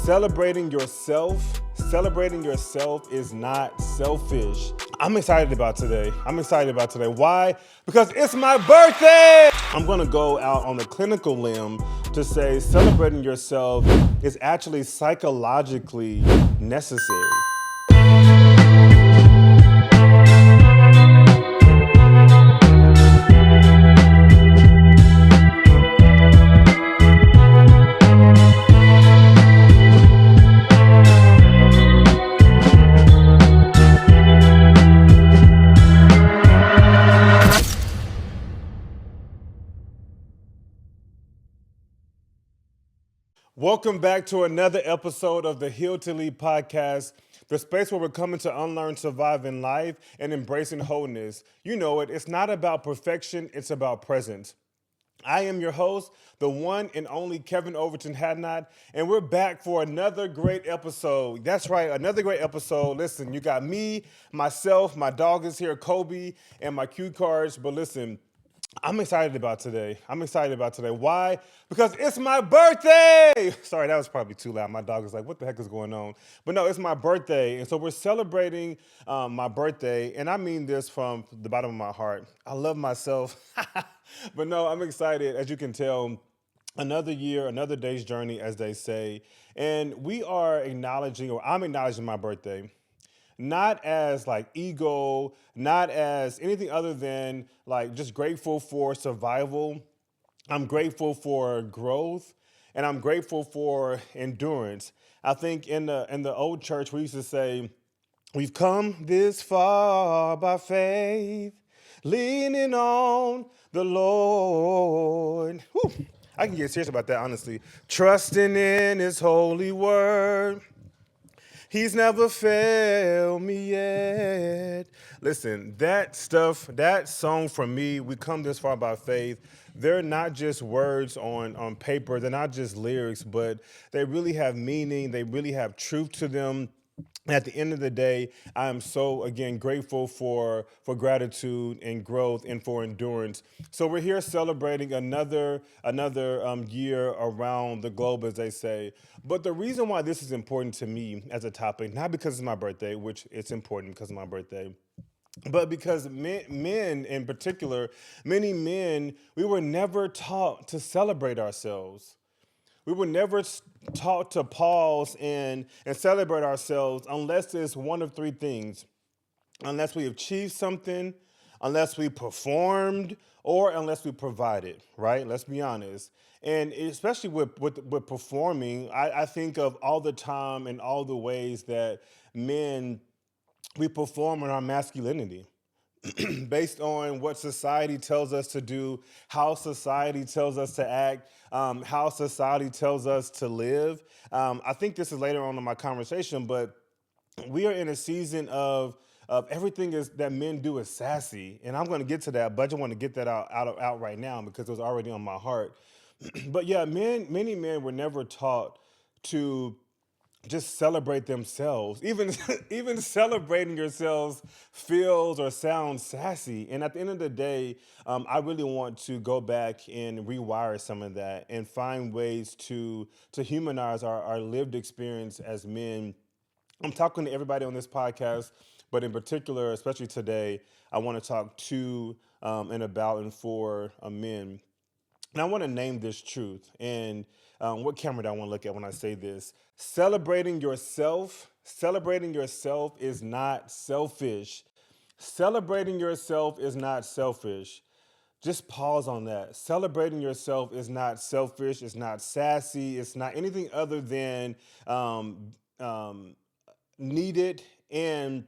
Celebrating yourself is not selfish. I'm excited about today. Why? Because it's my birthday. I'm gonna go out on the clinical limb to say celebrating yourself is actually psychologically necessary. Welcome back to another episode of the Heal to Lead podcast, the space where we're coming to unlearn, survive in life, and embracing wholeness. You know it, it's not about perfection, it's about presence. I am your host, the one and only Kevin Overton-Hadnot, and we're back for another great episode. That's right, another great episode. Listen, you got me, myself, my dog is here, Kobe, and my cue cards, but listen, I'm excited about today. Why? Because it's my birthday. Sorry, that was probably too loud. My dog is like, what the heck is going on? But no, it's my birthday. And so we're celebrating my birthday. And I mean this from the bottom of my heart. I love myself. But no, I'm excited. As you can tell, another year, another day's journey, as they say. And we are acknowledging, or I'm acknowledging my birthday. Not as like ego, not as anything other than like just grateful for survival. I'm grateful for growth, and I'm grateful for endurance. I think in the old church we used to say, we've come this far by faith, leaning on the Lord. Whew. I can get serious about that, honestly. Trusting in His holy word. He's never failed me yet. Listen, that song from me, we come this far by faith. They're not just words on paper. They're not just lyrics, but they really have meaning. They really have truth to them. At the end of the day, I am so, again, grateful for gratitude and growth and for endurance. So we're here celebrating another year around the globe, as they say. But the reason why this is important to me as a topic, not because it's my birthday, which it's important because of my birthday, but because men in particular, many men, we were never taught to celebrate ourselves. We were never taught to pause and celebrate ourselves unless it's one of three things. Unless we achieved something, unless we performed, or unless we provided, right? Let's be honest. And especially with performing, I think of all the time and all the ways that men, we perform in our masculinity. Based on what society tells us to do, how society tells us to act, how society tells us to live. I think this is later on in my conversation, but we are in a season of everything is that men do is sassy, and I'm going to get to that, but I just want to get that out right now because it was already on my heart. But yeah, many men were never taught to just celebrate themselves. Even celebrating yourselves feels or sounds sassy. And at the end of the day, I really want to go back and rewire some of that and find ways to humanize our lived experience as men. I'm talking to everybody on this podcast, but in particular, especially today, I want to talk to and about and for men. And I want to name this truth. And what camera do I want to look at when I say this? Celebrating yourself is not selfish. Celebrating yourself is not selfish. Just pause on that. Celebrating yourself is not selfish. It's not sassy. It's not anything other than needed. And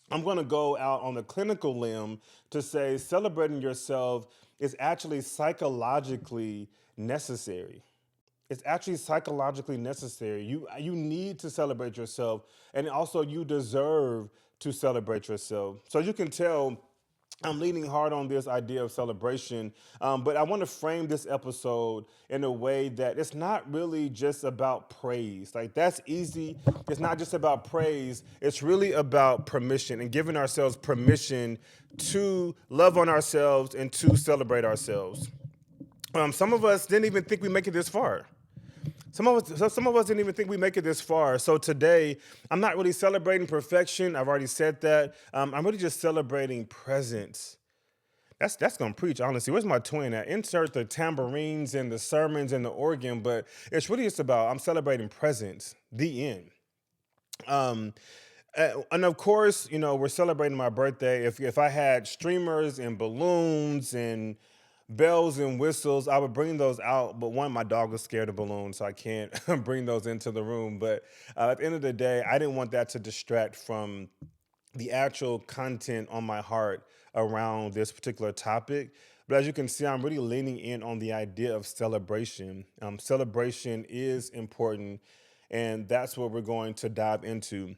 I'm going to go out on the clinical limb to say celebrating yourself is actually psychologically necessary. It's actually psychologically necessary. You need to celebrate yourself, and also you deserve to celebrate yourself. So you can tell I'm leaning hard on this idea of celebration, but I want to frame this episode in a way that it's not really just about praise. Like, that's easy. It's not just about praise. It's really about permission and giving ourselves permission to love on ourselves and to celebrate ourselves. Some of us didn't even think we'd make it this far. Some of us didn't even think we make it this far. So today, I'm not really celebrating perfection. I've already said that. I'm really just celebrating presence. That's gonna preach, honestly. Where's my twin at? Insert the tambourines and the sermons and the organ, but it's really just about I'm celebrating presence. The end. Um, and of course, we're celebrating my birthday. If I had streamers and balloons and bells and whistles, I would bring those out. But one, my dog was scared of balloons, so I can't bring those into the room. But at the end of the day, I didn't want that to distract from the actual content on my heart around this particular topic. But as you can see, I'm really leaning in on the idea of celebration. Celebration is important, and that's what we're going to dive into.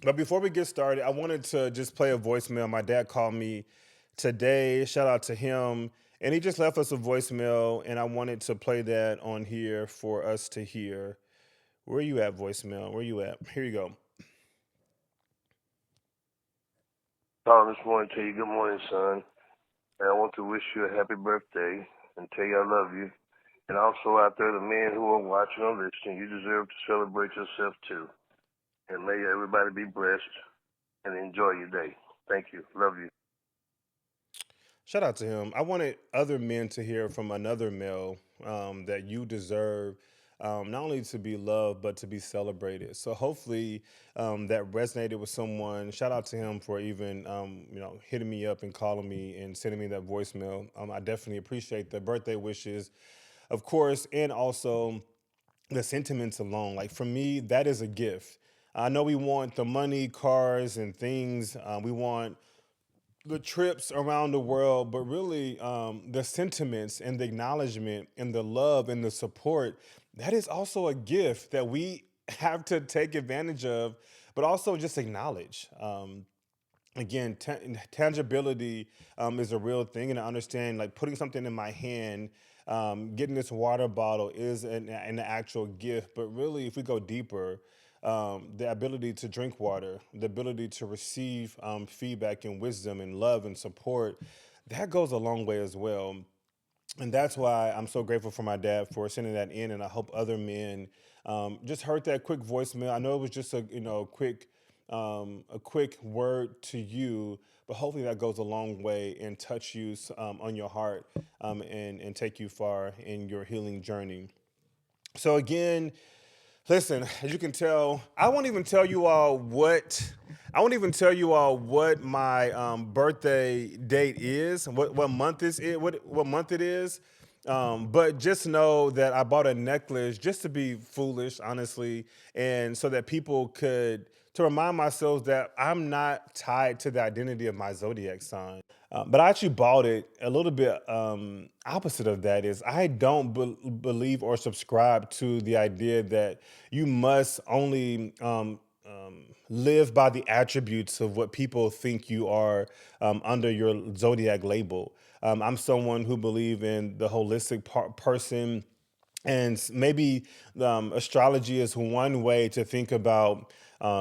But before we get started, I wanted to just play a voicemail. My dad called me today. Shout out to him. And he just left us a voicemail, and I wanted to play that on here for us to hear. Where you at, voicemail? Where you at? Here you go. Calling this morning to tell you good morning, son. And I want to wish you a happy birthday and tell you I love you. And also out there, the men who are watching or listening, you deserve to celebrate yourself too. And may everybody be blessed and enjoy your day. Thank you. Love you. Shout out to him. I wanted other men to hear from another male that you deserve not only to be loved, but to be celebrated. So hopefully that resonated with someone. Shout out to him for even, hitting me up and calling me and sending me that voicemail. I definitely appreciate the birthday wishes, of course, and also the sentiments alone. Like for me, that is a gift. I know we want the money, cars, and things. We want the trips around the world, but really the sentiments and the acknowledgement and the love and the support, that is also a gift that we have to take advantage of, but also just acknowledge. Again, tangibility is a real thing, and I understand like putting something in my hand, getting this water bottle is an actual gift. But really, if we go deeper, the ability to drink water, the ability to receive feedback and wisdom and love and support, that goes a long way as well. And that's why I'm so grateful for my dad for sending that in, and I hope other men just heard that quick voicemail. I know it was just a quick word to you, but hopefully that goes a long way and touch you on your heart and take you far in your healing journey. So again, listen, as you can tell, I won't even tell you all what my birthday date is, what month is it, what month it is. But just know that I bought a necklace just to be foolish, honestly, and so that people could to remind myself that I'm not tied to the identity of my zodiac sign. But I actually bought it a little bit opposite of that is I don't believe or subscribe to the idea that you must only live by the attributes of what people think you are under your zodiac label. I'm someone who believe in the holistic person, and maybe astrology is one way to think about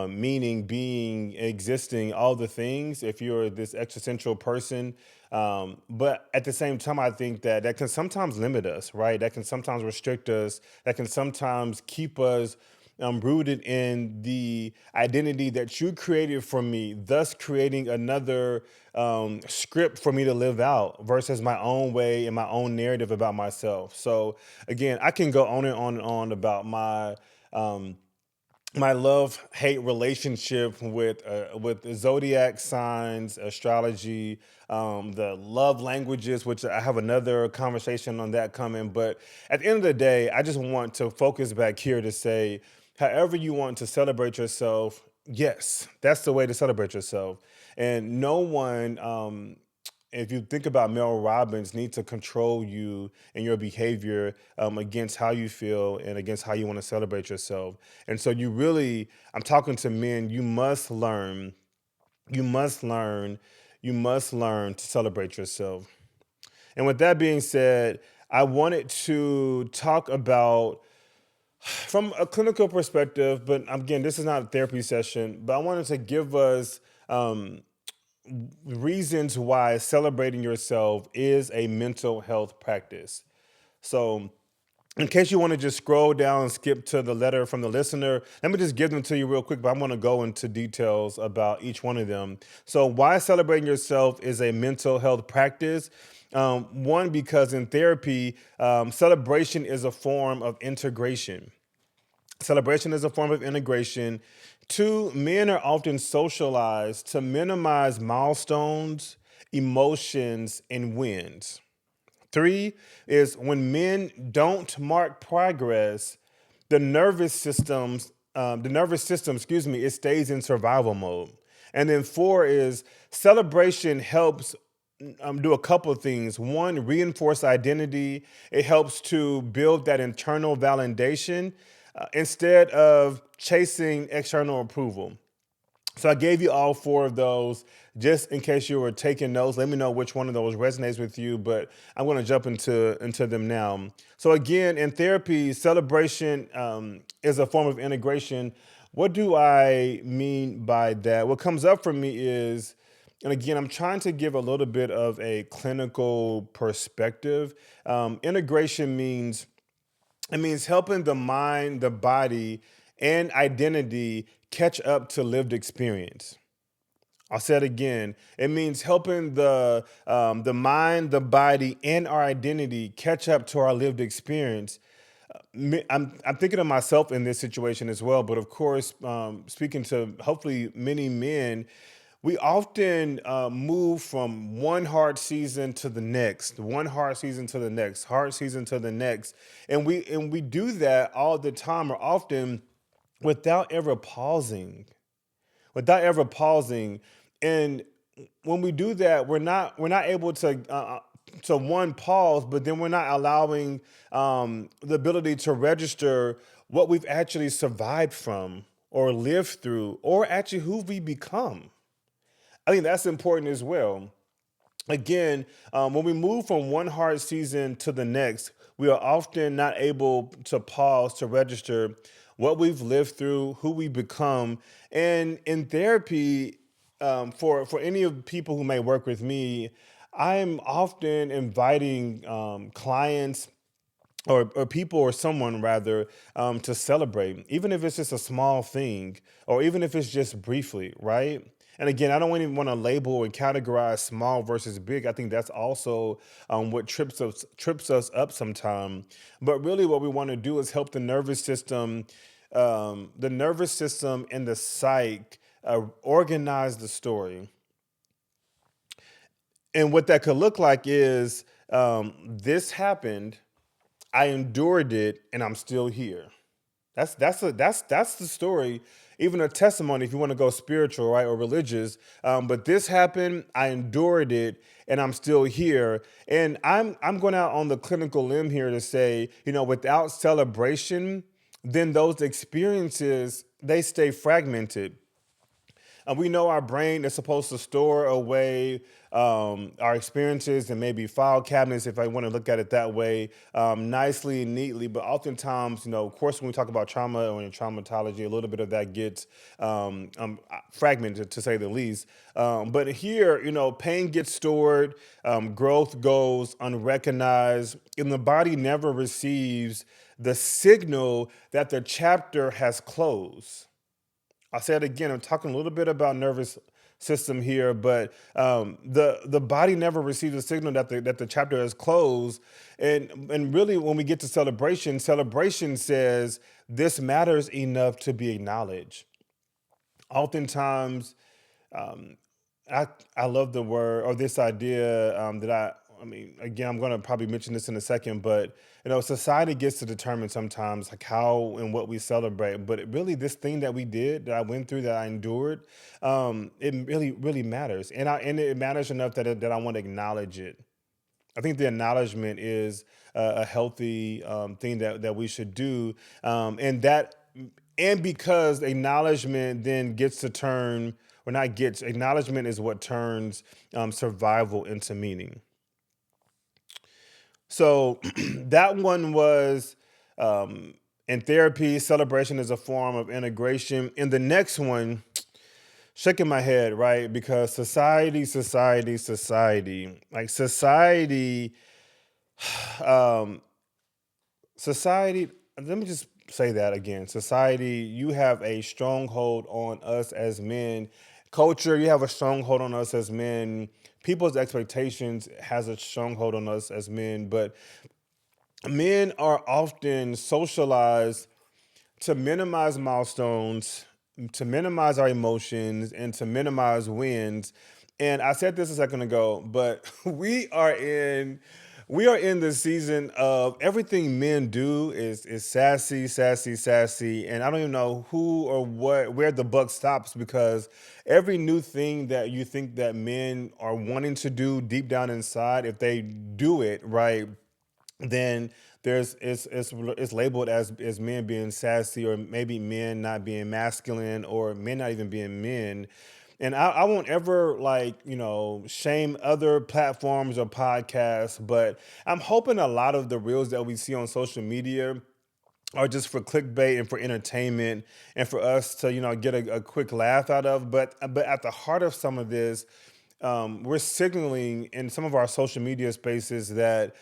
meaning, being, existing, all the things. If you're this existential person, but at the same time, I think that that can sometimes limit us, right? That can sometimes restrict us. That can sometimes keep us rooted in the identity that you created for me, thus creating another script for me to live out versus my own way and my own narrative about myself. So again, I can go on and on and on about um, my love hate relationship with zodiac signs, astrology, the love languages, which I have another conversation on that coming. But at the end of the day, I just want to focus back here to say, however you want to celebrate yourself, yes, that's the way to celebrate yourself. And no one, if you think about Mel Robbins, need to control you and your behavior against how you feel and against how you want to celebrate yourself. And so you really, I'm talking to men, you must learn, you must learn to celebrate yourself. And with that being said, I wanted to talk about from a clinical perspective, but again, this is not a therapy session, but I wanted to give us reasons why celebrating yourself is a mental health practice. So, In case you want to just scroll down and skip to the letter from the listener, let me just give them to you real quick, but I'm going to go into details about each one of them. So, why celebrating yourself is a mental health practice? One, because in therapy, celebration is a form of integration. Celebration is a form of integration. Two, men are often socialized to minimize milestones, emotions, and wins. Three is when men don't mark progress, the nervous system, excuse me, it stays in survival mode. And then four is celebration helps do a couple of things. One, reinforce identity. It helps to build that internal validation instead of chasing external approval. So I gave you all four of those just in case you were taking notes. Let me know which one of those resonates with you, but I'm going to jump into them now. So again, in therapy, celebration is a form of integration. What do I mean by that? What comes up for me is, and again, I'm trying to give a little bit of a clinical perspective. Integration means it means helping the mind, the body, and identity catch up to lived experience. I'll say it again. It means helping the mind, the body, and our identity catch up to our lived experience. I'm thinking of myself in this situation as well, but of course, speaking to hopefully many men, we often move from one hard season to the next, one hard season to the next, hard season to the next, and we do that all the time or often without ever pausing, without ever pausing. And when we do that, we're not able to one pause, but then we're not allowing the ability to register what we've actually survived from or lived through or actually who we become. I think that's important as well. Again, when we move from one hard season to the next, we are often not able to pause to register what we've lived through, who we become. And in therapy, for any of the people who may work with me, I'm often inviting clients or people or someone rather to celebrate, even if it's just a small thing or even if it's just briefly, right? And again, I don't even want to label and categorize small versus big. I think that's also what trips us up sometime. But really, what we want to do is help the nervous system and the psyche organize the story. And what that could look like is this happened, I endured it, and I'm still here. That's the story, even a testimony if you want to go spiritual, right, or religious. But this happened, I endured it, and I'm still here. And I'm going out on the clinical limb here to say, without celebration, then those experiences they stay fragmented. We know our brain is supposed to store away our experiences and maybe file cabinets, if I want to look at it that way, nicely and neatly. But oftentimes, of course, when we talk about trauma or in traumatology, a little bit of that gets fragmented, to say the least. But here, pain gets stored, growth goes unrecognized, and the body never receives the signal that the chapter has closed. I'll say it again. I'm talking a little bit about nervous system here, but the body never receives a signal that the chapter is closed. And really, when we get to celebration, celebration says this matters enough to be acknowledged. Oftentimes, um, I love the word or this idea that I mean, again, I'm going to probably mention this in a second, but society gets to determine sometimes like how and what we celebrate. But really, this thing that we did, that I went through, that I endured, it really, really matters, and it matters enough that I want to acknowledge it. I think the acknowledgement is a healthy thing that we should do, and because acknowledgement then gets to turn, or not gets, acknowledgement is what turns survival into meaning. So that one was in therapy, celebration is a form of integration. And the next one, shaking my head, right? Because society, like society, um, society, let me just say that again. Society, you have a stronghold on us as men. Culture, you have a stronghold on us as men. People's expectations has a stronghold on us as men, but men are often socialized to minimize milestones, to minimize our emotions, and to minimize wins. And I said this a second ago, but we are in the season of everything men do is sassy, sassy, sassy, and I don't even know who or what where the buck stops because every new thing that you think that men are wanting to do deep down inside, if they do it right, then it's labeled as men being sassy or maybe men not being masculine or men not even being men. And I won't ever like, shame other platforms or podcasts, but I'm hoping a lot of the reels that we see on social media are just for clickbait and for entertainment and for us to get a quick laugh out of. But at the heart of some of this, we're signaling in some of our social media spaces that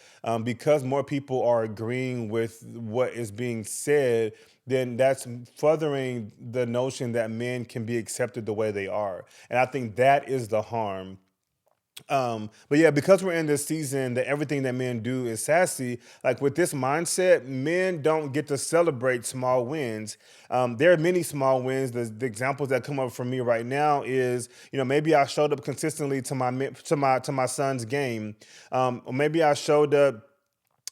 because more people are agreeing with what is being said, then that's furthering the notion that men can be accepted the way they are. And I think that is the harm. But yeah, because we're in this season that everything that men do is sassy, like with this mindset, men don't get to celebrate small wins. There are many small wins. The examples that come up for me right now is, maybe I showed up consistently to my son's game. Or maybe I showed up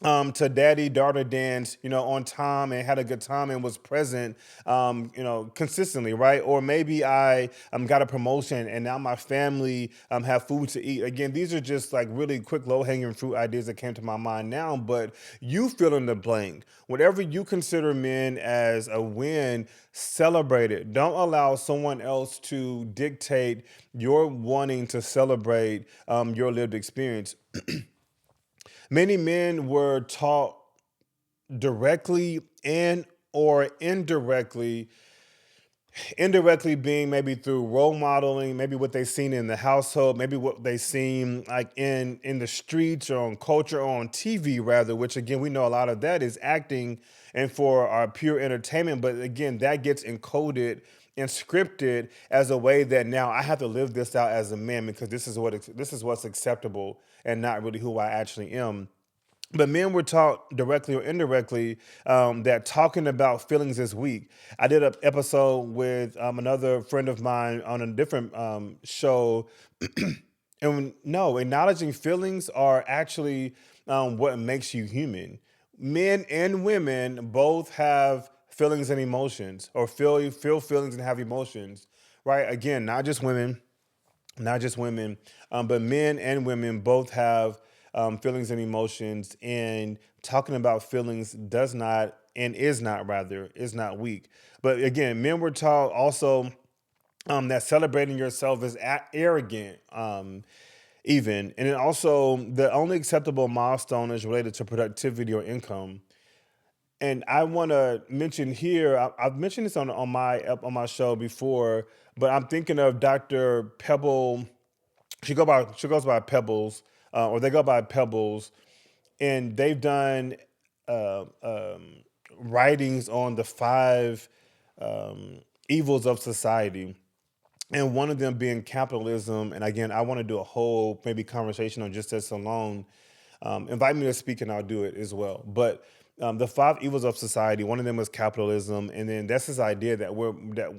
to daddy daughter dance, on time and had a good time and was present, consistently, right? Or maybe I got a promotion and now my family have food to eat. Again, these are just like really quick, low hanging fruit ideas that came to my mind now, but you fill in the blank. Whatever you consider men as a win, celebrate it. Don't allow someone else to dictate your wanting to celebrate your lived experience. Many men were taught directly and or indirectly being maybe through role modeling, maybe what they seen in the household, maybe what they seen like in the streets or on culture or on TV rather, which again we know a lot of that is acting and for our pure entertainment, but again that gets encoded and scripted as a way that now I have to live this out as a man because this is what's acceptable and not really who I actually am. But men were taught directly or indirectly that talking about feelings is weak. I did an episode with another friend of mine on a different show, and no, acknowledging feelings are actually what makes you human. Men and women both have feelings and emotions, or feel feelings and have emotions, right? Again, not just women, but men and women both have feelings and emotions. And talking about feelings does not and is not rather is not weak. But again, men were taught also that celebrating yourself is arrogant. Even and then also the only acceptable milestone is related to productivity or income. And I want to mention here, I've mentioned this on my show before, but I'm thinking of Dr. Pebble. She goes by Pebbles, or they go by Pebbles, and they've done uh, um, writings on the five evils of society, and one of them being capitalism. And again, I want to do a whole maybe conversation on just this alone. Invite me to speak, and I'll do it as well. But the five evils of society, one of them is capitalism, and then that's this idea that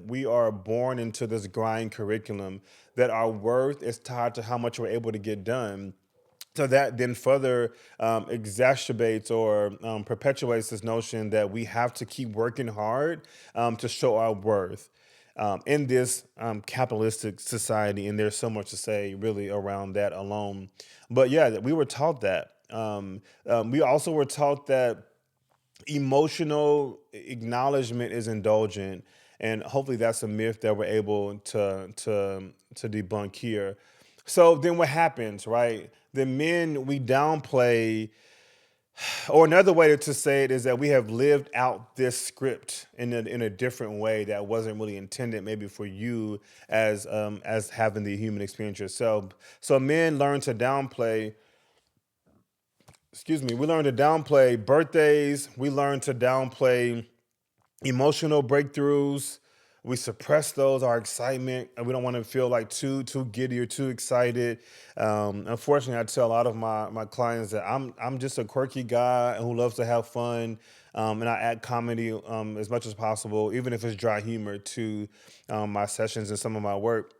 we are born into this grind curriculum, that our worth is tied to how much we're able to get done. So that then further exacerbates or perpetuates this notion that we have to keep working hard to show our worth in this capitalistic society. And there's so much to say really around that alone. But yeah, we were taught that. We also were taught that emotional acknowledgement is indulgent, and hopefully that's a myth that we're able to debunk here. So then what happens, right? The men we downplay, or another way to say it is that we have lived out this script in a different way that wasn't really intended maybe for you as having the human experience yourself. So men learn to downplay we learn to downplay birthdays. We learn to downplay emotional breakthroughs. We suppress those, our excitement, and we don't want to feel like too giddy or too excited. Unfortunately, I tell a lot of my clients that I'm just a quirky guy who loves to have fun, and I add comedy as much as possible, even if it's dry humor, to my sessions and some of my work.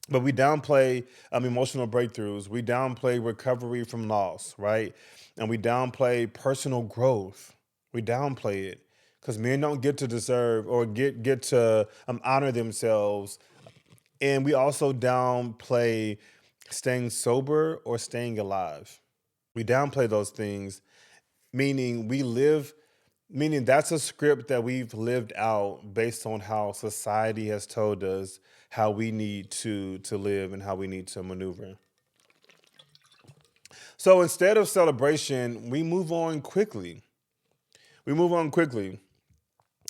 But we downplay emotional breakthroughs. We downplay recovery from loss, right? And we downplay personal growth. We downplay it because men don't get to deserve or get to honor themselves. And we also downplay staying sober or staying alive. We downplay those things, meaning meaning that's a script that we've lived out based on how society has told us how we need to live and how we need to maneuver. So instead of celebration, we move on quickly. We move on quickly.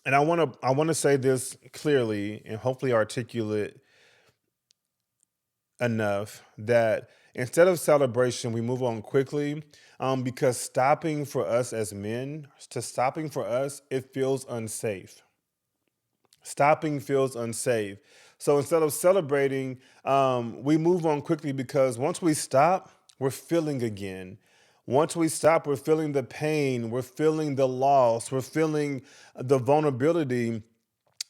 And I want to say this clearly and hopefully articulate enough that instead of celebration, we move on quickly, because stopping for us, it feels unsafe. Stopping feels unsafe. So instead of celebrating, we move on quickly because once we stop, we're feeling again. Once we stop, we're feeling the pain, we're feeling the loss, we're feeling the vulnerability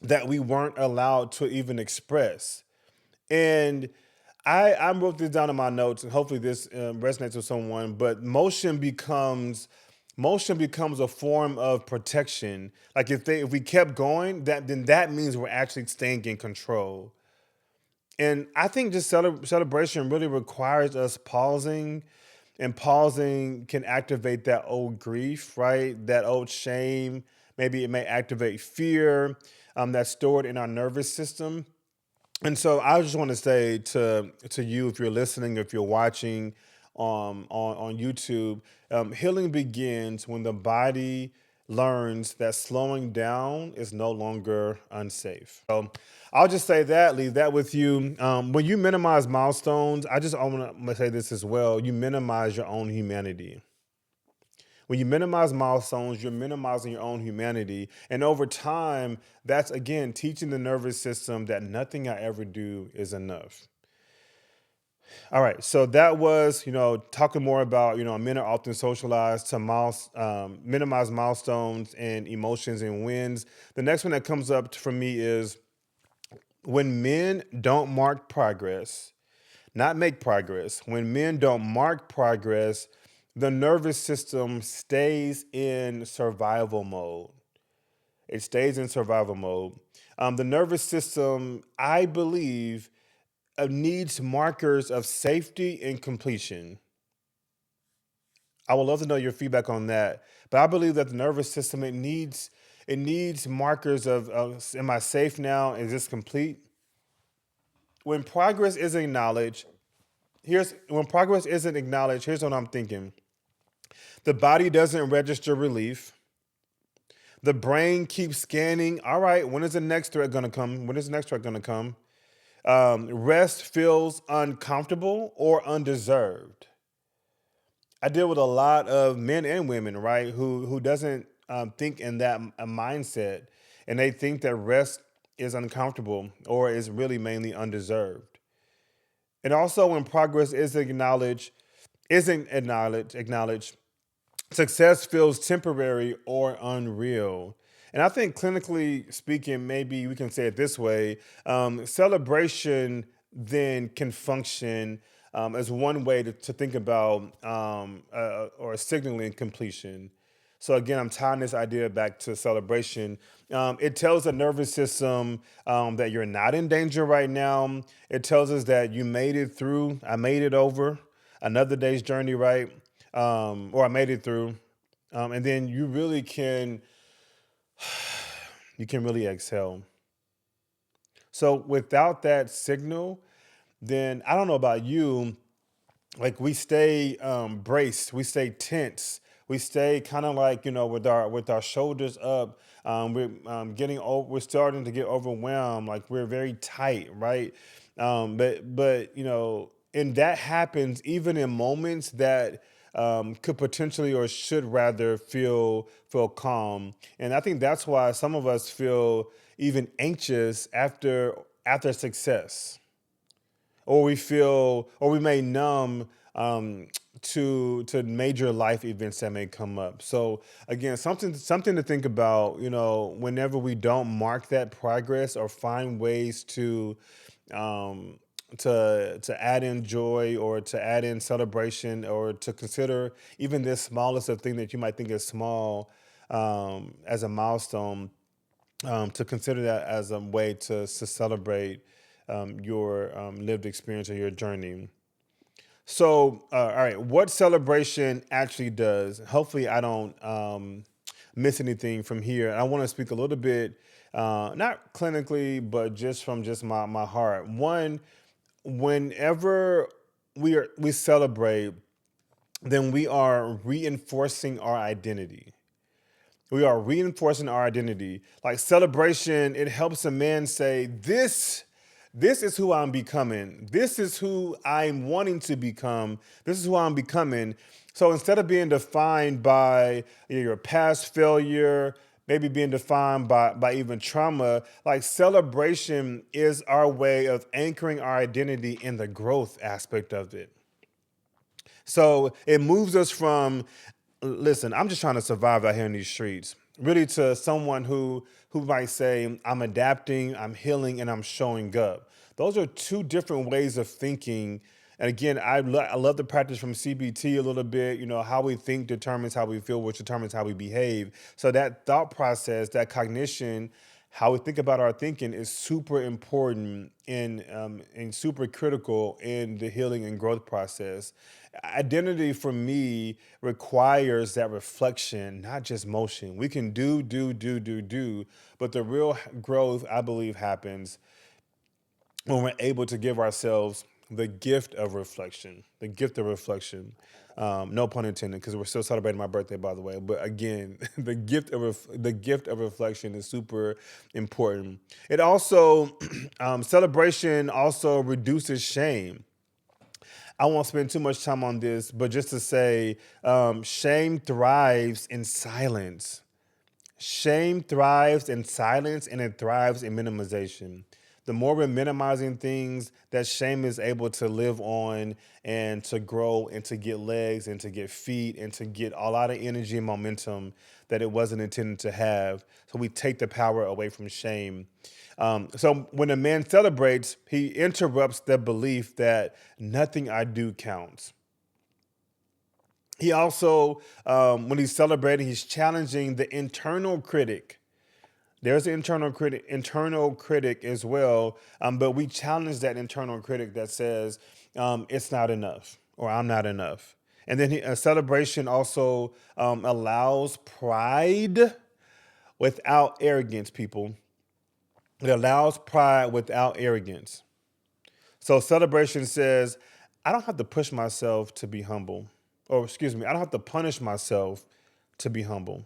that we weren't allowed to even express. And I wrote this down in my notes, and hopefully this resonates with someone. But motion becomes a form of protection. Like if we kept going, that means we're actually staying in control. And I think just celebration really requires us pausing, and pausing can activate that old grief, right? That old shame. Maybe it may activate fear that's stored in our nervous system. And so I just want to say to you, if you're listening, if you're watching on YouTube, healing begins when the body learns that slowing down is no longer unsafe. So I'll just say that, leave that with you. When you minimize milestones, I want to say this as well. You minimize your own humanity. When you minimize milestones, you're minimizing your own humanity. And over time, that's again teaching the nervous system that nothing I ever do is enough. All right. So that was, talking more about, men are often socialized to minimize milestones and emotions and wins. The next one that comes up for me is when men don't mark progress, not make progress. When men don't mark progress, the nervous system stays in survival mode. It stays in survival mode. The nervous system, I believe, needs markers of safety and completion. I would love to know your feedback on that. But I believe that the nervous system it needs markers of am I safe now? Is this complete? When progress isn't acknowledged, here's what I'm thinking. The body doesn't register relief. The brain keeps scanning. All right, when is the next threat going to come? When is the next threat going to come? Rest feels uncomfortable or undeserved. I deal with a lot of men and women, right, who doesn't think in that mindset, and they think that rest is uncomfortable or is really mainly undeserved. And also, when progress isn't acknowledged, success feels temporary or unreal. And I think clinically speaking, maybe we can say it this way: celebration then can function as one way to think about or signaling completion. So again, I'm tying this idea back to celebration. It tells the nervous system that you're not in danger right now. It tells us that you made it through. I made it over another day's journey, right? Or I made it through. And then you can really exhale. So without that signal, then I don't know about you, like we stay braced, we stay tense, we stay kind of like with our shoulders up. We're starting to get overwhelmed, like we're very tight, right? And that happens even in moments that could potentially or should rather feel calm. And I think that's why some of us feel even anxious after success, or we feel, or we may numb to major life events that may come up. So again, something to think about. Whenever we don't mark that progress or find ways um, to add in joy or to add in celebration or to consider even this smallest of thing that you might think is small as a milestone, to consider that as a way to celebrate your lived experience or your journey. So, all right, what celebration actually does? Hopefully, I don't miss anything from here. I want to speak a little bit, not clinically, but just from just my heart. One, whenever we celebrate, then we are reinforcing our identity. We are reinforcing our identity. Like celebration, it helps a man say, this is who I'm becoming. This is who I'm wanting to become. This is who I'm becoming. So instead of being defined by your past failure, maybe being defined by even trauma, like celebration is our way of anchoring our identity in the growth aspect of it. So it moves us from, listen, I'm just trying to survive out here in these streets, really, to someone who might say, I'm adapting, I'm healing, and I'm showing up. Those are two different ways of thinking. And again, I love the practice from CBT a little bit. How we think determines how we feel, which determines how we behave. So that thought process, that cognition, how we think about our thinking is super important and super critical in the healing and growth process. Identity for me requires that reflection, not just motion. We can do, but the real growth, I believe, happens when we're able to give ourselves the gift of reflection, the gift of reflection. No pun intended, because we're still celebrating my birthday, by the way. But again, the gift of reflection is super important. It also celebration also reduces shame. I won't spend too much time on this, but just to say, shame thrives in silence. Shame thrives in silence and it thrives in minimization. The more we're minimizing things, that shame is able to live on and to grow and to get legs and to get feet and to get a lot of energy and momentum that it wasn't intended to have. So we take the power away from shame. So when a man celebrates, he interrupts the belief that nothing I do counts. He also, when he's celebrating, he's challenging the internal critic. There's an internal critic as well, but we challenge that internal critic that says it's not enough or I'm not enough. And then a celebration also allows pride without arrogance. People, it allows pride without arrogance. So celebration says, I don't have to push myself to be humble, or excuse me, I don't have to punish myself to be humble.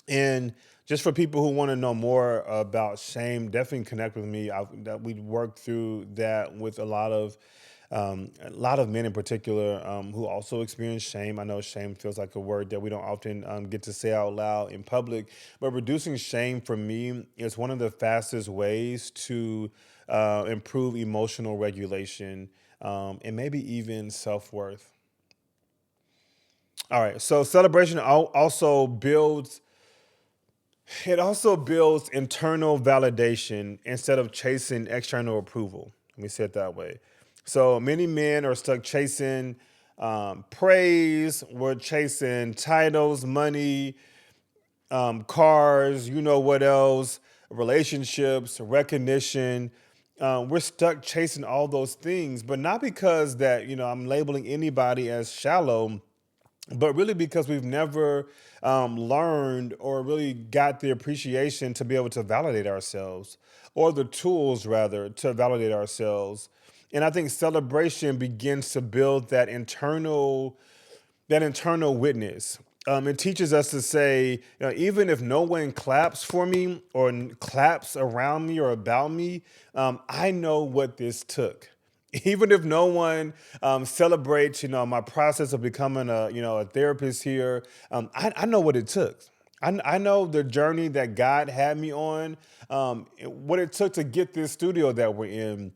And just for people who want to know more about shame, definitely connect with me. That we worked through that with a lot of men in particular who also experience shame. I know shame feels like a word that we don't often get to say out loud in public, but reducing shame for me is one of the fastest ways to improve emotional regulation and maybe even self worth. All right, so celebration also builds internal validation instead of chasing external approval. Let me say it that way. So many men are stuck chasing praise, we're chasing titles, money, cars, you know what else, relationships, recognition. We're stuck chasing all those things, but not because that, I'm labeling anybody as shallow, but really because we've never learned or really got the appreciation to be able to validate ourselves, or the tools rather to validate ourselves. And I think celebration begins to build that internal witness. It teaches us to say, even if no one claps for me or claps around me or about me, I know what this took. Even if no one celebrates, my process of becoming a therapist here, I know what it took. I know the journey that God had me on, what it took to get this studio that we're in.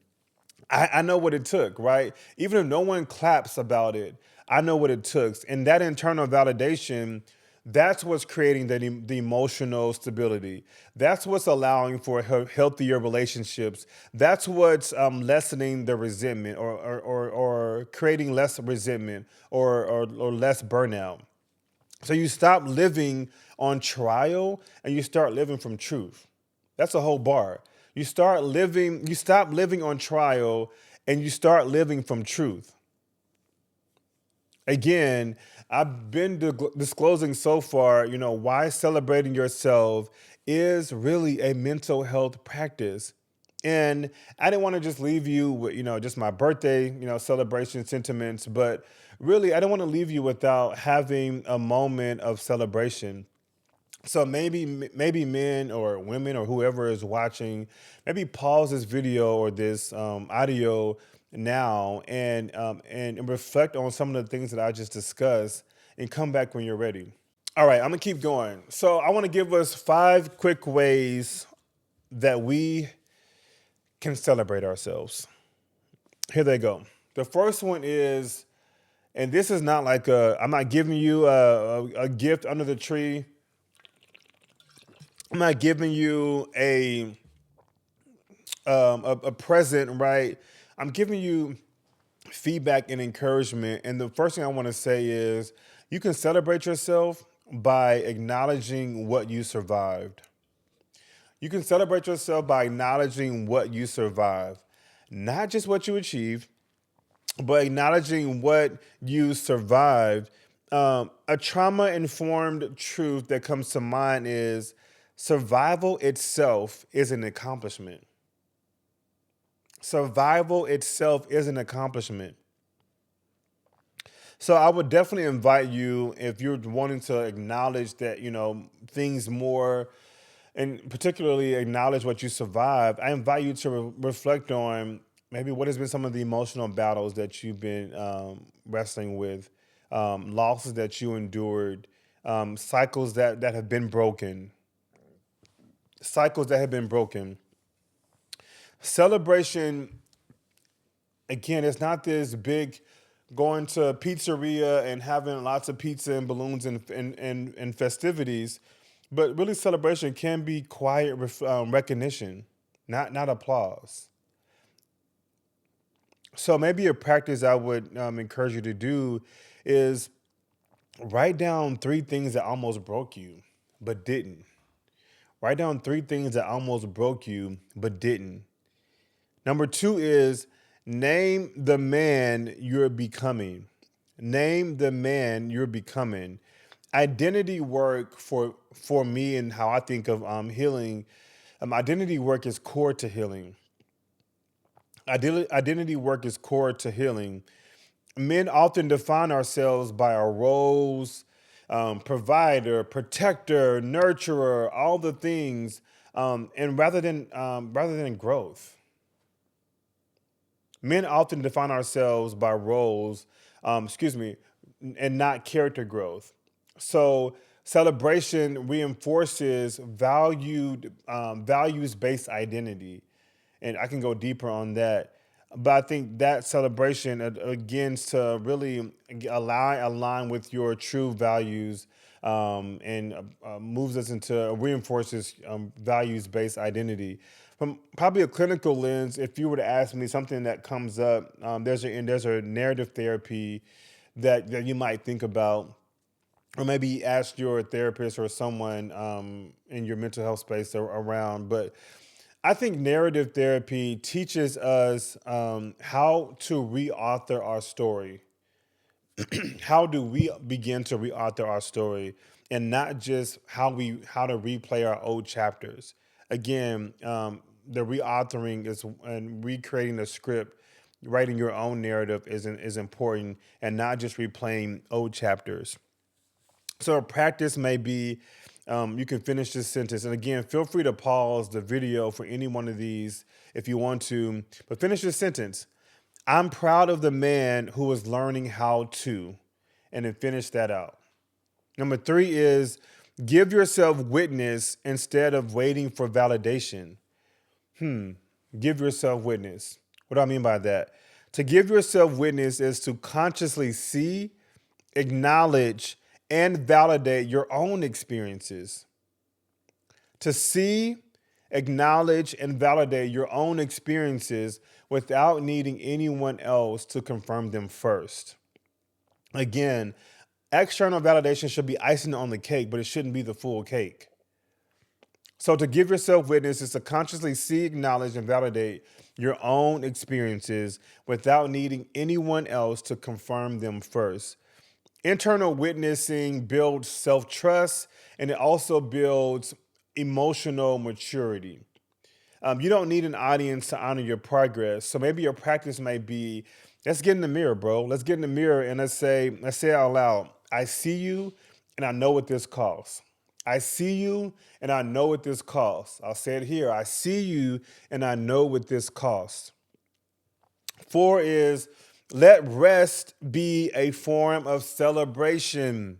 I know what it took, right? Even if no one claps about it, I know what it took. And that internal validation, that's what's creating the emotional stability. That's what's allowing for healthier relationships. That's what's lessening the resentment, or creating less resentment, or less burnout. So you stop living on trial and you start living from truth. That's a whole bar. You stop living on trial and you start living from truth. Again, I've been disclosing so far, why celebrating yourself is really a mental health practice. And I didn't want to just leave you with, just my birthday, celebration sentiments, but really, I don't want to leave you without having a moment of celebration. So maybe men or women or whoever is watching, maybe pause this video or this audio now, and reflect on some of the things that I just discussed, and come back when you're ready. All right, I'm gonna keep going. So I want to give us 5 quick ways that we can celebrate ourselves. Here they go. The first one is, and this is not like I'm not giving you a gift under the tree. I'm not giving you a present, right? I'm giving you feedback and encouragement. And the first thing I want to say is you can celebrate yourself by acknowledging what you survived. You can celebrate yourself by acknowledging what you survived, not just what you achieved, but acknowledging what you survived. A trauma informed truth that comes to mind is survival itself is an accomplishment. Survival itself is an accomplishment. So I would definitely invite you, if you're wanting to acknowledge that, things more, and particularly acknowledge what you survived, I invite you to reflect on maybe what has been some of the emotional battles that you've been wrestling with, losses that you endured, cycles that have been broken, cycles that have been broken. Celebration, again, it's not this big going to a pizzeria and having lots of pizza and balloons and festivities, but really celebration can be quiet recognition, not applause. So maybe a practice I would encourage you to do is write down 3 things that almost broke you, but didn't. Write down 3 things that almost broke you, but didn't. Number 2 is name the man you're becoming. Name the man you're becoming. Identity work for me and how I think of healing. Identity work is core to healing. Identity work is core to healing. Men often define ourselves by our roles, provider, protector, nurturer, all the things, and rather than growth. Men often define ourselves by roles, and not character growth. So celebration reinforces values-based identity, and I can go deeper on that. But I think that celebration begins to really align with your true values, and moves us into reinforces values-based identity. From probably a clinical lens, if you were to ask me something that comes up, there's a narrative therapy that you might think about, or maybe ask your therapist or someone in your mental health space around. But I think narrative therapy teaches us how to reauthor our story. How do we begin to reauthor our story, and not just how to replay our old chapters? Again, the reauthoring is and recreating the script, writing your own narrative is important, and not just replaying old chapters. So a practice may be, you can finish this sentence. And again, feel free to pause the video for any one of these if you want to. But finish this sentence. I'm proud of the man who is learning how to, and then finish that out. Number three is give yourself witness instead of waiting for validation. Give yourself witness. What do I mean by that? To give yourself witness is to consciously see, acknowledge, and validate your own experiences. To see, acknowledge, and validate your own experiences without needing anyone else to confirm them first. Again, external validation should be icing on the cake, but it shouldn't be the full cake. So to give yourself witness is to consciously see, acknowledge, and validate your own experiences without needing anyone else to confirm them first. Internal witnessing builds self-trust and it also builds emotional maturity. You don't need an audience to honor your progress. So maybe your practice might be, let's get in the mirror, bro. Let's get in the mirror and let's say out loud, I see you and I know what this costs. I see you and I know what this costs. I'll say it here. I see you and I know what this costs. Four is let rest be a form of celebration.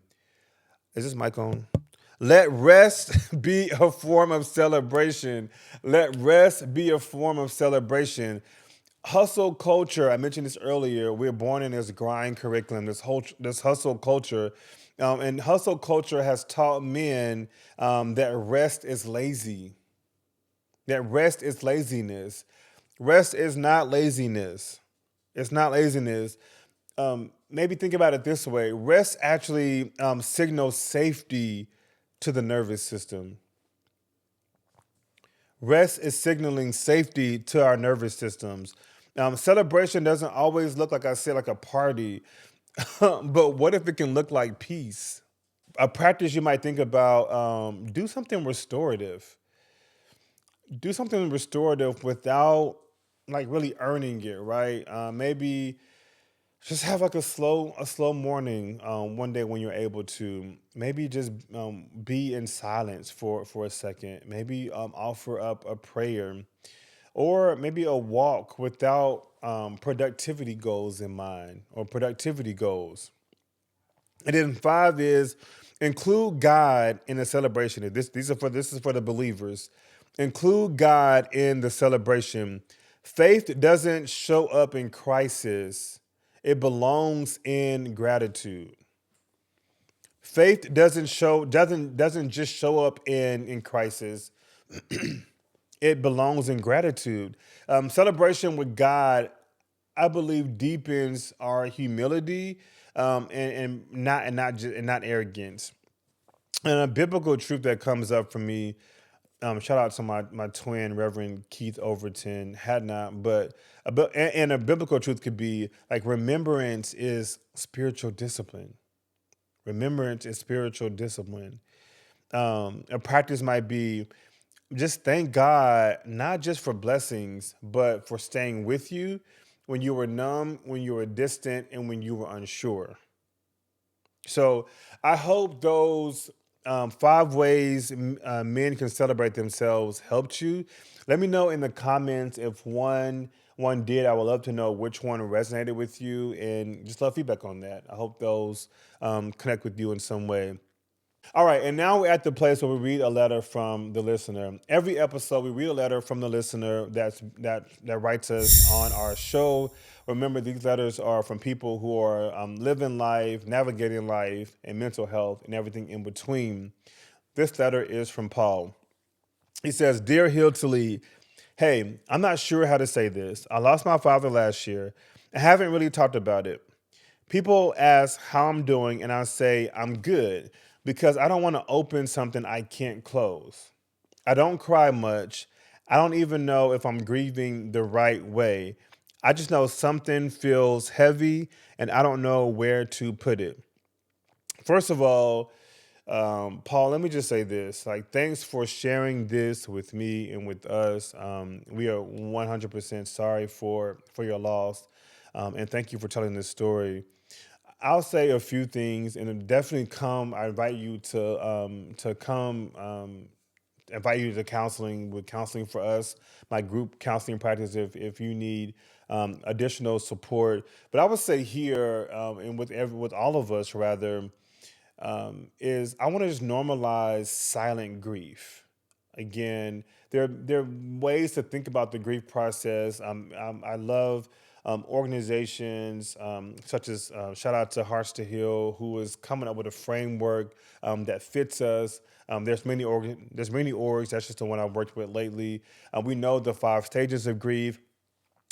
Is this mic on? Let rest be a form of celebration. Let rest be a form of celebration. Hustle culture, I mentioned this earlier, we're born in this grind curriculum, this hustle culture. And hustle culture has taught men that rest is lazy, that rest is laziness. Rest is not laziness. It's not laziness. Maybe think about it this way: rest actually signals safety to the nervous system. Rest is signaling safety to our nervous systems. Celebration doesn't always look, like I said, like a party, but what if it can look like peace? A practice you might think about: do something restorative. Do something restorative without like really earning it, right? Maybe just have like a slow morning one day when you're able to. Maybe just be in silence for a second. Maybe offer up a prayer, or maybe a walk without productivity goals in mind or productivity goals. And then five is include God in the celebration. This is for the believers. Include God in the celebration. Faith doesn't show up in crisis. It belongs in gratitude. Faith doesn't just show up in crisis. It belongs in gratitude. Celebration with God, I believe, deepens our humility and not arrogance. And a biblical truth that comes up for me. Shout out to my twin, Reverend Keith Overton-Hadnot. And a biblical truth could be like remembrance is spiritual discipline. Remembrance is spiritual discipline. A practice might be just thank God, not just for blessings, but for staying with you when you were numb, when you were distant, and when you were unsure. So I hope those five ways men can celebrate themselves helped you. Let me know in the comments if one did. I would love to know which one resonated with you, and just love feedback on that. I hope those connect with you in some way. All right, and now we're at the place where we read a letter from the listener. Every episode, we read a letter from the listener that writes us on our show. Remember, these letters are from people who are living life, navigating life, and mental health, and everything in between. This letter is from Paul. He says, "Dear Hill to Lead, hey, I'm not sure how to say this. I lost my father last year. I haven't really talked about it. People ask how I'm doing, and I say I'm good because I don't want to open something I can't close. I don't cry much. I don't even know if I'm grieving the right way. I just know something feels heavy, and I don't know where to put it. First of all, Paul, let me just say this. Like, thanks for sharing this with me and with us. We are 100% sorry for your loss, and thank you for telling this story. I'll say a few things, and definitely come. I invite you to come invite you to counseling with counseling for us, my group counseling practice if you need additional support. But I would say here, and with all of us rather, is I want to just normalize silent grief. Again, there are ways to think about the grief process. I love organizations such as shout out to Hearts to Heal, who is coming up with a framework that fits us. There's many orgs. That's just the one I've worked with lately. We know the 5 stages of grief.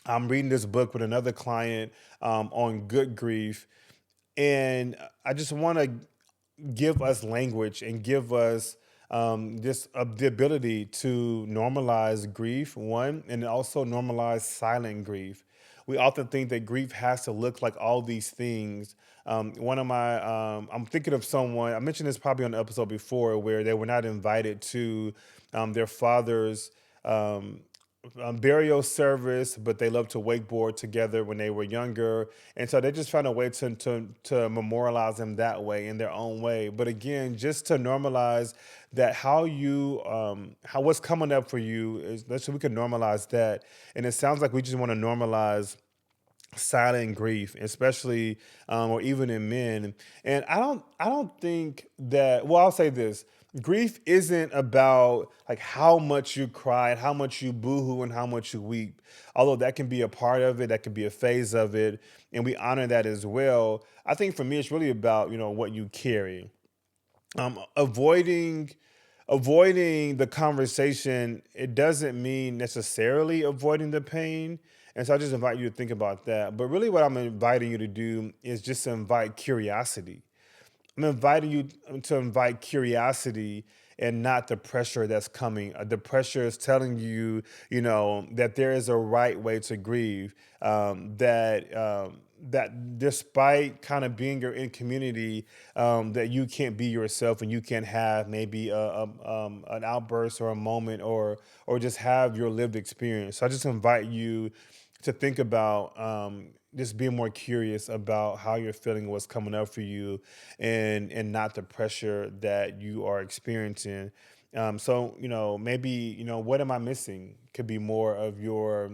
I'm reading this book with another client on good grief, and I just want to give us language and give us this the ability to normalize grief, one, and also normalize silent grief. We often think that grief has to look like all these things. I'm thinking of someone, I mentioned this probably on the episode before, where they were not invited to their father's um, burial service, but they loved to wakeboard together when they were younger, and so they just found a way to memorialize them that way in their own way. But again, just to normalize that how what's coming up for you is so we can normalize that, and it sounds like we just want to normalize silent grief, especially or even in men. And I don't think that. Well, I'll say this: grief isn't about like how much you cried, how much you boohoo, and how much you weep. Although that can be a part of it, that can be a phase of it, and we honor that as well. I think for me, it's really about what you carry. Um, avoiding the conversation, it doesn't mean necessarily avoiding the pain. And so I just invite you to think about that. But really what I'm inviting you to do is just to invite curiosity. I'm inviting you to invite curiosity and not the pressure that's coming. The pressure is telling you, that there is a right way to grieve. That despite kind of being in community, that you can't be yourself and you can have maybe an outburst or a moment or just have your lived experience. So I just invite you to think about just being more curious about how you're feeling, what's coming up for you, and not the pressure that you are experiencing. So maybe what am I missing could be more of your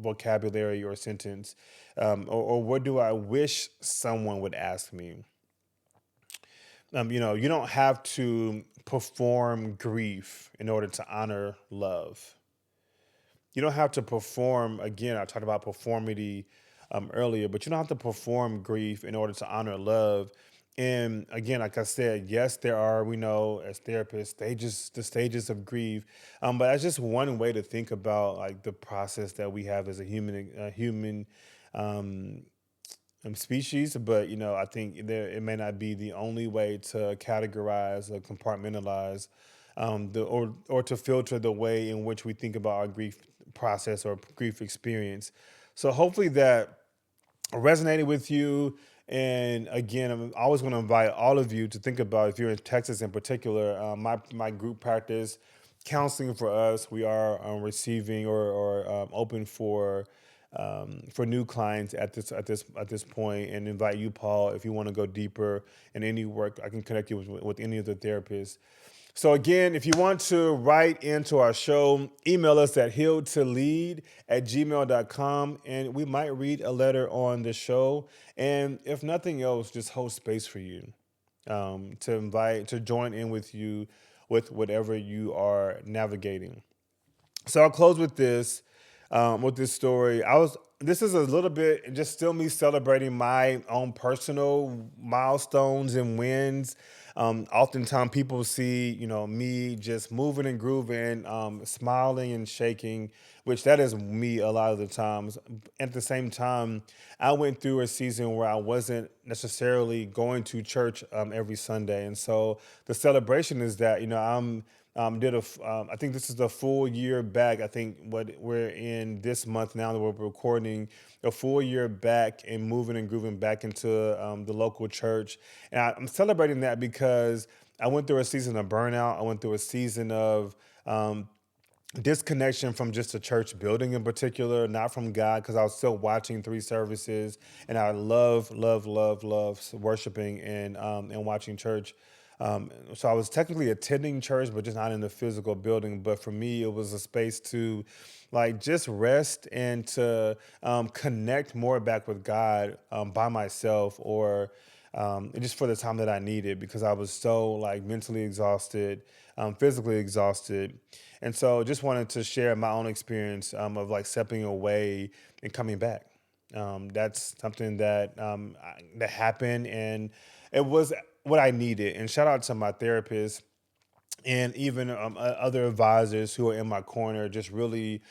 vocabulary or sentence, or what do I wish someone would ask me. You don't have to perform grief in order to honor love. You don't have to perform, again, I talked about performity earlier, but you don't have to perform grief in order to honor love. And again, like I said, yes, there are, we know as therapists, the stages of grief. But that's just one way to think about like the process that we have as a human um, species. But I think it may not be the only way to categorize or compartmentalize or to filter the way in which we think about our grief process or grief experience. So hopefully that resonated with you. And again, I'm always going to invite all of you to think about, if you're in Texas in particular, my group practice counseling for us. We are receiving or open for new clients at this point, and invite you, Paul, if you want to go deeper in any work. I can connect you with any of the therapists. So again, if you want to write into our show, email us at healtolead@gmail.com, and we might read a letter on the show. And if nothing else, just hold space for you to join in with you with whatever you are navigating. So I'll close with this story. This is a little bit just still me celebrating my own personal milestones and wins. Oftentimes people see, me just moving and grooving, smiling and shaking, which that is me a lot of the times. At the same time, I went through a season where I wasn't necessarily going to church every Sunday. And so the celebration is that, I think this is the full year back. I think what we're in this month now that we're recording, a full year back and moving and grooving back into the local church. And I'm celebrating that because I went through a season of burnout. I went through a season of disconnection from just the church building in particular, not from God, because I was still watching 3 services, and I love, love, love, love worshiping and watching church. So I was technically attending church, but just not in the physical building. But for me, it was a space to like just rest and to connect more back with God by myself, or just for the time that I needed, because I was so like mentally exhausted, physically exhausted. And so just wanted to share my own experience of like stepping away and coming back. That's something that that happened, and it was what I needed. And shout out to my therapist and even other advisors who are in my corner, just really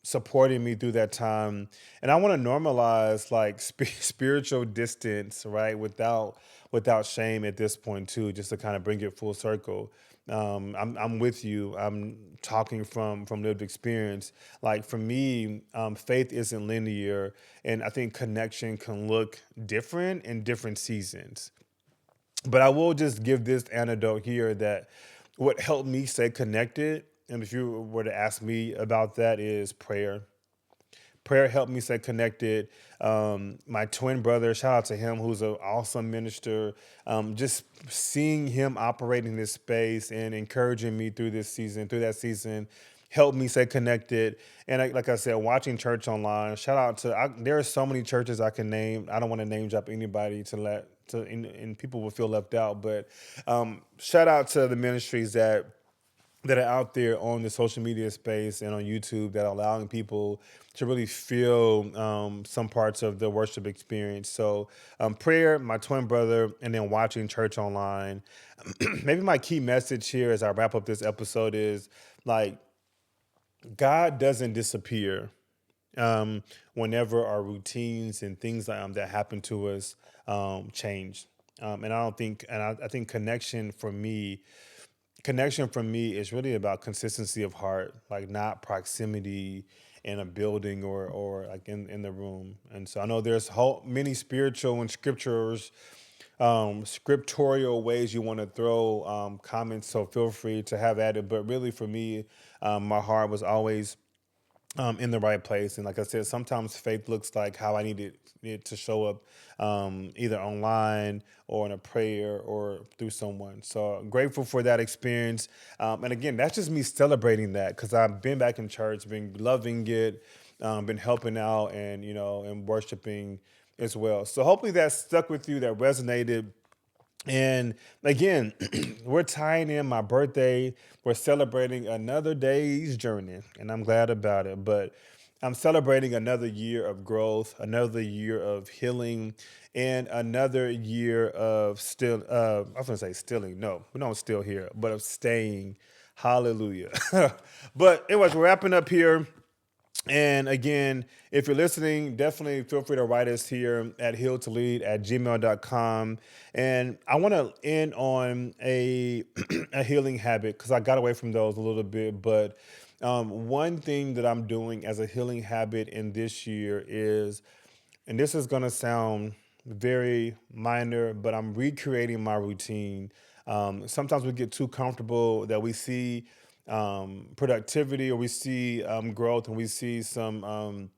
supporting me through that time. And I want to normalize like spiritual distance, right, without shame at this point too, just to kind of bring it full circle. I'm with you. I'm talking from lived experience. Like for me, faith isn't linear, and I think connection can look different in different seasons. But I will just give this anecdote here that what helped me stay connected, and if you were to ask me about that, is prayer. Prayer helped me stay connected. My twin brother, shout out to him, who's an awesome minister. Just seeing him operate in this space and encouraging me through that season, helped me stay connected. And like I said, watching church online. Shout out to there are so many churches I can name. I don't want to name drop anybody and people will feel left out. But shout out to the ministries that are out there on the social media space and on YouTube that are allowing people to really feel some parts of the worship experience. So prayer, my twin brother, and then watching church online. Maybe my key message here as I wrap up this episode is like, God doesn't disappear whenever our routines and things that happen to us change. And I don't think, and I think connection for me is really about consistency of heart, like not proximity in a building or like in the room. And so I know there's many spiritual and scriptorial ways you want to throw comments, so feel free to have at it. But really for me, my heart was always in the right place. And like I said, sometimes faith looks like how I needed it to show up, either online or in a prayer or through someone. So I'm grateful for that experience. And again, that's just me celebrating that, because I've been back in church, been loving it, been helping out and worshiping as well. So hopefully that stuck with you, that resonated. And again, we're tying in my birthday. We're celebrating another day's journey, and I'm glad about it. But I'm celebrating another year of growth, another year of healing, and another year of I was going to say stilling. No, we don't still here, but of staying. Hallelujah. But anyways, we're wrapping up here. And again, if you're listening, definitely feel free to write us here at healtolead@gmail.com. And I want to end on a healing habit, because I got away from those a little bit. But one thing that I'm doing as a healing habit in this year is, and this is going to sound very minor, but I'm recreating my routine. Sometimes we get too comfortable that we see productivity, or we see growth, and we see some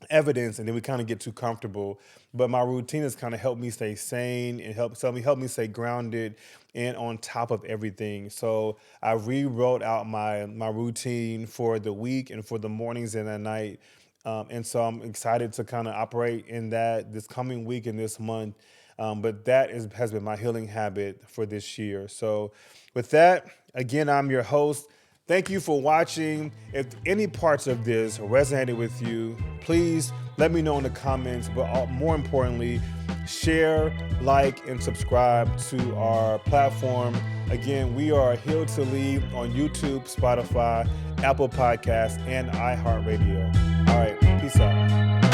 evidence, and then we kind of get too comfortable. But my routine has kind of helped me stay sane and help me stay grounded and on top of everything. So I rewrote out my routine for the week and for the mornings and at night. And so I'm excited to kind of operate in that this coming week and this month. But has been my healing habit for this year. So with that, again, I'm your host. Thank you for watching. If any parts of this resonated with you, please let me know in the comments. But more importantly, share, like, and subscribe to our platform. Again, we are Heal to Lead on YouTube, Spotify, Apple Podcasts, and iHeartRadio. All right, peace out.